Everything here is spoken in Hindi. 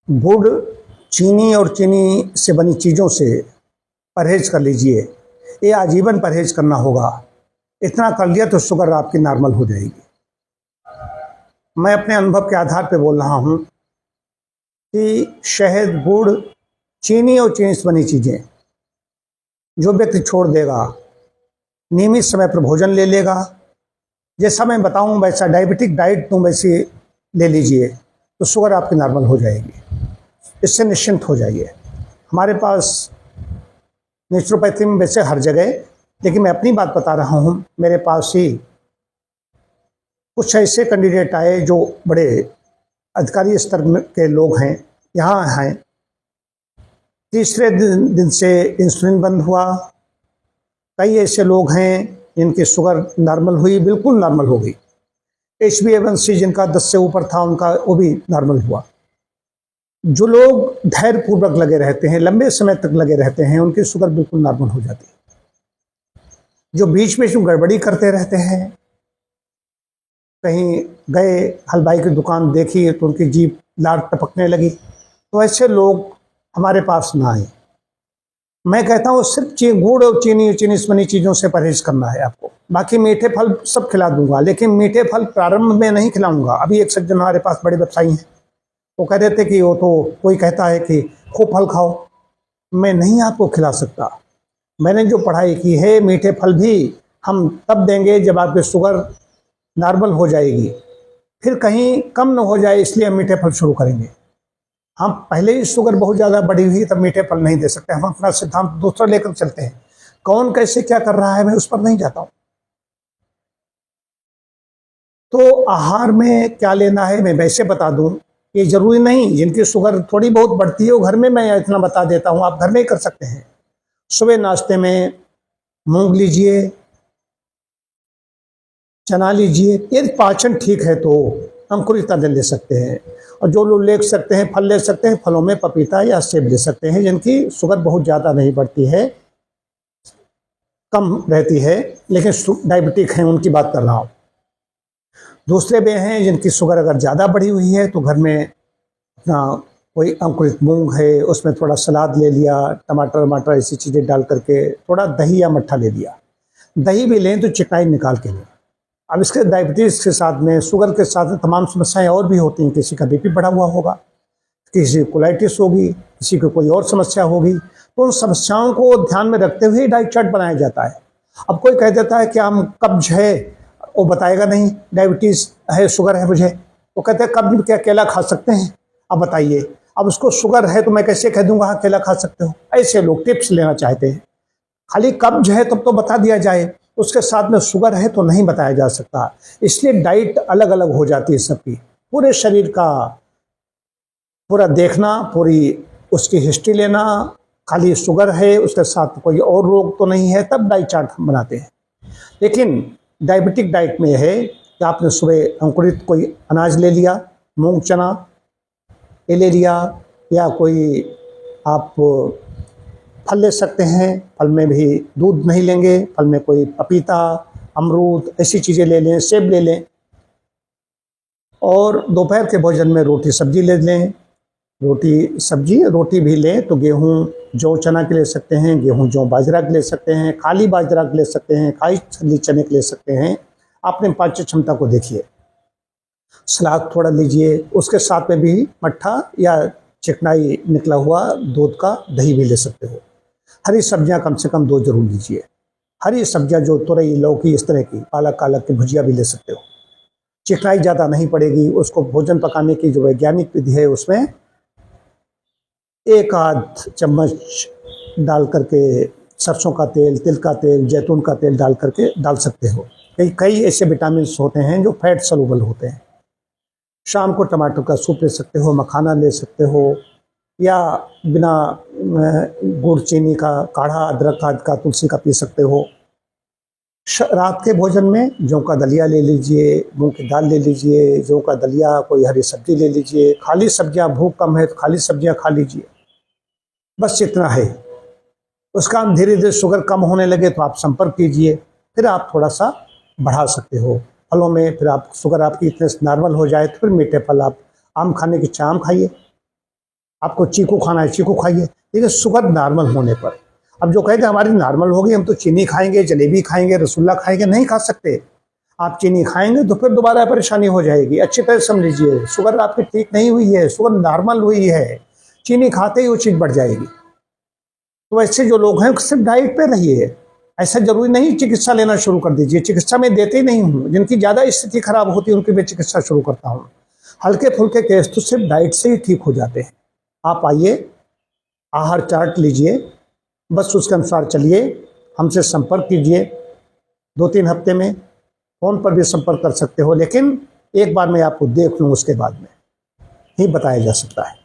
गुड़, चीनी और चीनी से बनी चीज़ों से परहेज कर लीजिए। ये आजीवन परहेज करना होगा। इतना कर लिया तो शुगर आपकी नॉर्मल हो जाएगी। मैं अपने अनुभव के आधार पर बोल रहा हूँ कि शहद, गुड़, चीनी और चीनी से बनी चीज़ें जो व्यक्ति छोड़ देगा, नियमित समय पर भोजन ले लेगा, जैसा मैं बताऊं वैसा डायबिटिक डाइट तुम वैसे ले लीजिए तो शुगर आपकी नॉर्मल हो जाएगी। इससे निश्चिंत हो जाइए। हमारे पास नेचुरोपैथी में वैसे हर जगह, लेकिन मैं अपनी बात बता रहा हूँ। मेरे पास ही कुछ ऐसे कैंडिडेट आए जो बड़े अधिकारी स्तर के लोग हैं, यहाँ हैं। तीसरे दिन से इंसुलिन बंद हुआ। कई ऐसे लोग हैं जिनकी शुगर नॉर्मल हुई, बिल्कुल नॉर्मल हो गई। HbA1c जिनका 10 से ऊपर था उनका वो भी नॉर्मल हुआ। जो लोग धैर्यपूर्वक लगे रहते हैं, लंबे समय तक लगे रहते हैं, उनकी शुगर बिल्कुल नॉर्मल हो जाती है। जो बीच में गड़बड़ी करते रहते हैं, कहीं गए हलवाई की दुकान देखी तो उनकी जीभ लार टपकने लगी, तो ऐसे लोग हमारे पास ना आए। मैं कहता हूँ सिर्फ गुड़ और चीनी से बनी चीज़ों से परहेज करना है आपको। बाकी मीठे फल सब खिला दूंगा, लेकिन मीठे फल प्रारंभ में नहीं खिलाऊंगा। अभी एक सज्जन हमारे पास बड़े व्यवसायी हैं, वो कह देते कि वो तो कोई कहता है कि खूब फल खाओ, मैं नहीं आपको खिला सकता। मैंने जो पढ़ाई की है, मीठे फल भी हम तब देंगे जब आपकी शुगर नॉर्मल हो जाएगी, फिर कहीं कम न हो जाए, इसलिए हम मीठे फल शुरू करेंगे। हम पहले ही शुगर बहुत ज़्यादा बढ़ी हुई तब मीठे फल नहीं दे सकते। हम अपना सिद्धांत दूसरा लेकर चलते हैं। कौन कैसे क्या कर रहा है मैं उस पर नहीं जाता हूँ। तो आहार में क्या लेना है मैं वैसे बता दूं, ये जरूरी नहीं। जिनकी शुगर थोड़ी बहुत बढ़ती है वो घर में मैं इतना बता देता हूँ, आप घर में ही कर सकते हैं। सुबह नाश्ते में मूंग लीजिए, चना लीजिए। यदि पाचन ठीक है तो अंकुरित दालें ले सकते हैं। और जो लोग ले सकते हैं, फल ले सकते हैं, फलों में पपीता या सेब ले सकते हैं। जिनकी शुगर बहुत ज़्यादा नहीं बढ़ती है, कम रहती है, लेकिन डायबिटिक हैं, उनकी बात कर रहा हूँ। दूसरे वे हैं जिनकी शुगर अगर ज़्यादा बढ़ी हुई है तो घर में कोई अंकुरित मूंग है, उसमें थोड़ा सलाद ले लिया, टमाटर वमाटर ऐसी चीज़ें डाल करके, थोड़ा दही या मट्ठा ले लिया। दही भी लें तो चिकनाई निकाल के लें। अब इसके डायबिटीज़ के साथ में, शुगर के साथ में तमाम समस्याएं और भी होती हैं। किसी का BP बढ़ा हुआ होगा, किसी को कोलाइटिस होगी, किसी को कोई और समस्या होगी। तो उन समस्याओं को ध्यान में रखते हुए डाइट चार्ट बनाया जाता है। अब कोई कह देता है कि हम कब्ज है, वो बताएगा नहीं डायबिटीज़ है, शुगर है मुझे, वो कहते हैं कब्ज क्या केला खा सकते हैं? अब बताइए, अब उसको शुगर है तो मैं कैसे कह दूंगा हाँ केला खा सकते हो? ऐसे लोग टिप्स लेना चाहते हैं। खाली कब्ज है तब तो बता दिया जाए, उसके साथ में शुगर है तो नहीं बताया जा सकता। इसलिए डाइट अलग अलग हो जाती है सबकी। पूरे शरीर का पूरा देखना, पूरी उसकी हिस्ट्री लेना, खाली शुगर है उसके साथ कोई और रोग तो नहीं है, तब डाइट चार्ट हम बनाते हैं। लेकिन डायबिटिक डाइट में है कि आपने सुबह अंकुरित कोई अनाज ले लिया, मूंग चना ये ले लिया, या कोई आप फल ले सकते हैं। फल में भी दूध नहीं लेंगे, फल में कोई पपीता, अमरूद ऐसी चीज़ें ले लें, सेब ले लें। और दोपहर के भोजन में रोटी सब्जी ले लें। रोटी भी लें तो गेहूँ जौ चना के ले सकते हैं, गेहूँ जौ बाजरा के ले सकते हैं, खाली बाजरा के ले सकते हैं, खाली चने के ले सकते हैं। अपने पाचन क्षमता को देखिए। सलाद थोड़ा लीजिए, उसके साथ में भी मट्ठा या चिकनाई निकला हुआ दूध का दही भी ले सकते हो। हरी सब्जियां कम से कम 2 जरूर लीजिए। हरी सब्जियां जो तुरई, लौकी, इस तरह की, पालक की भुजिया भी ले सकते हो। चिकनाई ज़्यादा नहीं पड़ेगी। उसको भोजन पकाने की जो वैज्ञानिक विधि है उसमें 1 आध चम्मच डाल करके सरसों का तेल, तिल का तेल, जैतून का तेल डाल करके डाल सकते हो। कई ऐसे विटामिन होते हैं जो फैट सलूबल होते हैं। शाम को टमाटर का सूप ले सकते हो, मखाना ले सकते हो, या बिना गुड़ चीनी का काढ़ा, अदरक का, तुलसी का पी सकते हो। रात के भोजन में जौ का दलिया ले लीजिए, मूंग की दाल ले लीजिए, जौ का दलिया, कोई हरी सब्जी ले लीजिए। खाली सब्जियां, भूख कम है तो खाली सब्जियां खा लीजिए। बस इतना है। उसका धीरे धीरे शुगर कम होने लगे तो आप संपर्क कीजिए, फिर आप थोड़ा सा बढ़ा सकते हो फलों में। फिर आप शुगर आपकी इतने नॉर्मल हो जाए तो फिर मीठे फल, आप आम खाने की इच्छा आम खाइए। आपको चीकू खाना है, चीकू खाइए, लेकिन शुगर नॉर्मल होने पर। अब जो कहेंगे हमारी नॉर्मल होगी, हम तो चीनी खाएंगे, जलेबी खाएंगे, रसगुल्ला खाएंगे, नहीं खा सकते। आप चीनी खाएंगे तो फिर दोबारा परेशानी हो जाएगी। अच्छी तरह समझ लीजिए, शुगर आपकी ठीक नहीं हुई है, शुगर नॉर्मल हुई है, चीनी खाते ही वो चीज़ बढ़ जाएगी। तो ऐसे जो लोग हैं सिर्फ डाइट पे रहिए। ऐसा जरूरी नहीं चिकित्सा लेना शुरू कर दीजिए, चिकित्सा में देते ही नहीं हूँ। जिनकी ज़्यादा स्थिति खराब होती है उनकी मैं चिकित्सा शुरू करता हूँ। हल्के फुल्के केस तो सिर्फ डाइट से ही ठीक हो जाते हैं। आप आइए, आहार चार्ट लीजिए, बस उसके अनुसार चलिए, हमसे संपर्क कीजिए। 2-3 हफ्ते में फ़ोन पर भी संपर्क कर सकते हो, लेकिन एक बार मैं आपको देख लूँ उसके बाद में ही बताया जा सकता है।